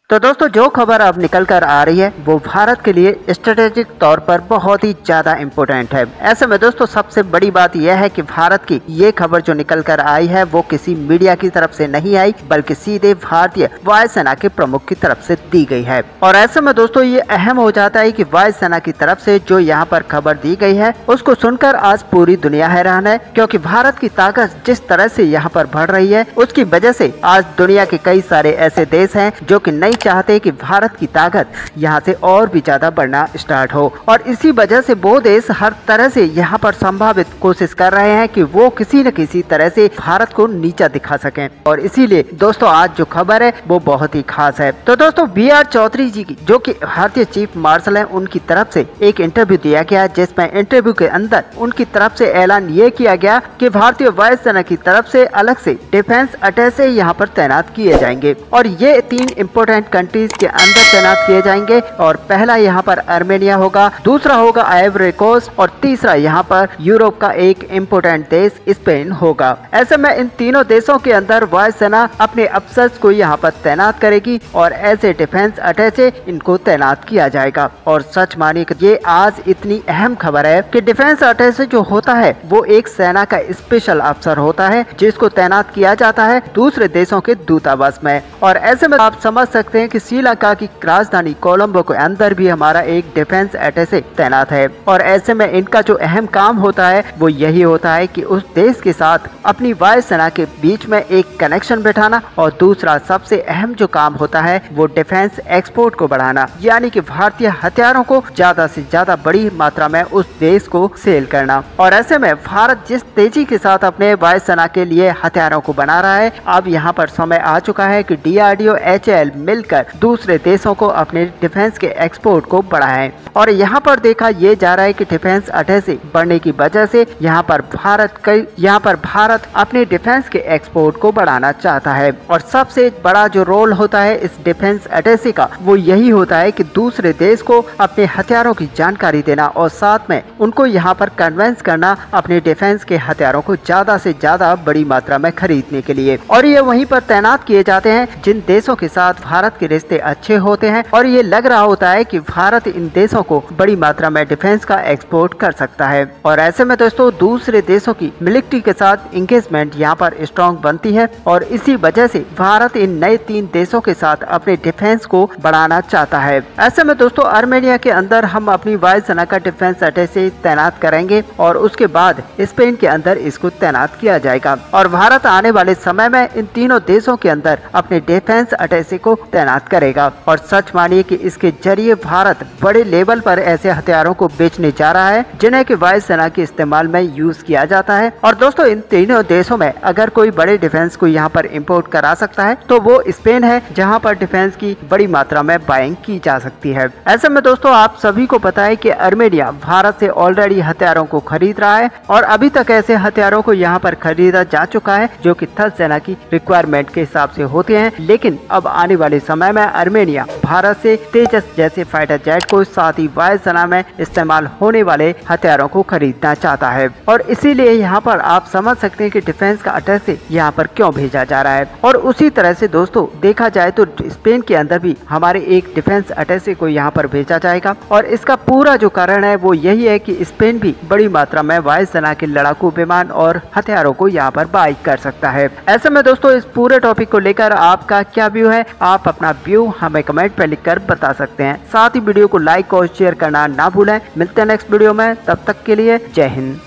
तो दोस्तों जो खबर अब निकल कर आ रही है वो भारत के लिए स्ट्रेटेजिक तौर पर बहुत ही ज्यादा इम्पोर्टेंट है। ऐसे में दोस्तों सबसे बड़ी बात यह है कि भारत की ये खबर जो निकल कर आई है वो किसी मीडिया की तरफ से नहीं आई, बल्कि सीधे भारतीय वायुसेना के प्रमुख की तरफ से दी गई है। और ऐसे में दोस्तों ये अहम हो जाता है कि वायुसेना की तरफ से जो यहाँ पर खबर दी गई है उसको सुनकर आज पूरी दुनिया हैरान है, क्योंकि भारत की ताकत जिस तरह से यहाँ पर बढ़ रही है उसकी वजह से आज दुनिया के कई सारे ऐसे देश हैं जो कि नहीं चाहते कि भारत की ताकत यहाँ से और भी ज्यादा बढ़ना स्टार्ट हो। और इसी वजह से वो देश हर तरह से यहाँ पर संभावित कोशिश कर रहे हैं कि वो किसी न किसी तरह से भारत को नीचा दिखा सकें। और इसीलिए दोस्तों आज जो खबर है वो बहुत ही खास है। तो दोस्तों BR चौधरी जी की जो कि भारतीय चीफ मार्शल है उनकी तरफ से एक इंटरव्यू दिया गया, जिसमें इंटरव्यू के अंदर उनकी तरफ से ऐलान ये किया गया कि भारतीय वायुसेना की तरफ से अलग से डिफेंस अटैचे यहाँ पर तैनात किए जाएंगे और ये 3 इम्पोर्टेंट कंट्रीज के अंदर तैनात किए जाएंगे। और पहला यहाँ पर आर्मेनिया होगा, दूसरा होगा आइवरी कोस्ट और तीसरा यहाँ पर यूरोप का एक इम्पोर्टेंट देश स्पेन होगा। ऐसे में इन तीनों देशों के अंदर वायुसेना अपने अफसर्स को यहाँ पर तैनात करेगी और ऐसे डिफेंस अटैचे इनको तैनात किया जाएगा। और सच मानिए कि ये आज इतनी अहम खबर है कि डिफेंस अटैचे जो होता है वो एक सेना का स्पेशल अफसर होता है जिसको तैनात किया जाता है दूसरे देशों के दूतावास में। और ऐसे में आप समझ सकते हैं कि श्रीलंका की राजधानी कोलंबो के अंदर भी हमारा एक डिफेंस अटैचे तैनात है। और ऐसे में इनका जो अहम काम होता है वो यही होता है कि उस देश के साथ अपनी वायुसेना के बीच में एक कनेक्शन बैठाना, और दूसरा सबसे अहम जो काम होता है वो डिफेंस एक्सपोर्ट को बढ़ाना, यानी कि भारतीय हथियारों को ज्यादा से ज्यादा बड़ी मात्रा में उस देश को सेल करना। और ऐसे में भारत जिस तेजी के साथ अपने वायुसेना के लिए हथियारों को बना रहा है, अब यहाँ पर समय आ चुका है कि DRDO HAL मिलकर दूसरे देशों को अपने डिफेंस के एक्सपोर्ट को बढ़ाएं। और यहाँ पर देखा ये जा रहा है कि डिफेंस अटैचे बढ़ने की वजह से यहाँ पर भारत अपने डिफेंस के एक्सपोर्ट को बढ़ाना चाहता है। और सबसे बड़ा जो रोल होता है इस डिफेंस अटैचे का वो यही होता है कि दूसरे देश को अपने हथियारों की जानकारी देना और साथ में उनको यहाँ पर कन्वेंस करना अपने डिफेंस के हथियारों को ज्यादा से ज्यादा बड़ी मात्रा में खरीदने के लिए। और ये वहीं पर तैनात किए जाते हैं जिन देशों के साथ भारत के रिश्ते अच्छे होते हैं और ये लग रहा होता है कि भारत इन देशों को बड़ी मात्रा में डिफेंस का एक्सपोर्ट कर सकता है। और ऐसे में दोस्तों दूसरे देशों की मिलिट्री के साथ इंगेजमेंट यहाँ पर स्ट्रॉन्ग बनती है और इसी वजह से भारत इन नए 3 देशों के साथ अपने डिफेंस को बढ़ाना चाहता है। ऐसे में दोस्तों आर्मेनिया के अंदर हम अपनी वायुसेना का डिफेंस अटैचे तैनात करेंगे और उसके बाद स्पेन के अंदर इसको तैनात किया जाएगा। और भारत आने वाले समय में इन तीनों देशों के अंदर अपने डिफेंस अटैचे को तैनात करेगा। और सच मानिए कि इसके जरिए भारत बड़े लेवल पर ऐसे हथियारों को बेचने जा रहा है जिन्हें कि वायुसेना के इस्तेमाल में यूज किया जाता है। और दोस्तों इन तीनों देशों में अगर कोई बड़े डिफेंस को यहाँ पर इंपोर्ट करा सकता है तो वो स्पेन है, जहाँ पर डिफेंस की बड़ी मात्रा में बाइंग की जा सकती है। ऐसे में दोस्तों आप सभी को पता है कि आर्मेनिया भारत से ऑलरेडी हथियारों को खरीद रहा है और अभी तक ऐसे हथियारों को यहाँ पर खरीदा जा चुका है जो कि थल सेना की रिक्वायरमेंट के हिसाब से होते हैं। लेकिन अब आने वाले समय में आर्मेनिया भारत से तेजस जैसे फाइटर जेट को साथ ही वायुसेना में इस्तेमाल होने वाले हथियारों को खरीदना चाहता है। और इसीलिए यहाँ पर आप समझ सकते हैं कि डिफेंस का अटैचे यहाँ पर क्यों भेजा जा रहा है। और उसी तरह से दोस्तों देखा जाए तो स्पेन के अंदर भी हमारे एक डिफेंस अटैचे को यहाँ पर भेजा जाएगा। और इसका पूरा जो कारण है वो यही है कि स्पेन भी बड़ी मात्रा में वायुसेना के लड़ाकू विमान और हथियारों को यहाँ पर बाई कर सकता है। ऐसे में दोस्तों इस पूरे टॉपिक को लेकर आपका क्या व्यू है, आप अपना व्यू हमें कमेंट पर लिखकर बता सकते हैं। साथ ही वीडियो को लाइक और शेयर करना ना भूलें। मिलते हैं नेक्स्ट वीडियो में, तब तक के लिए जय हिंद।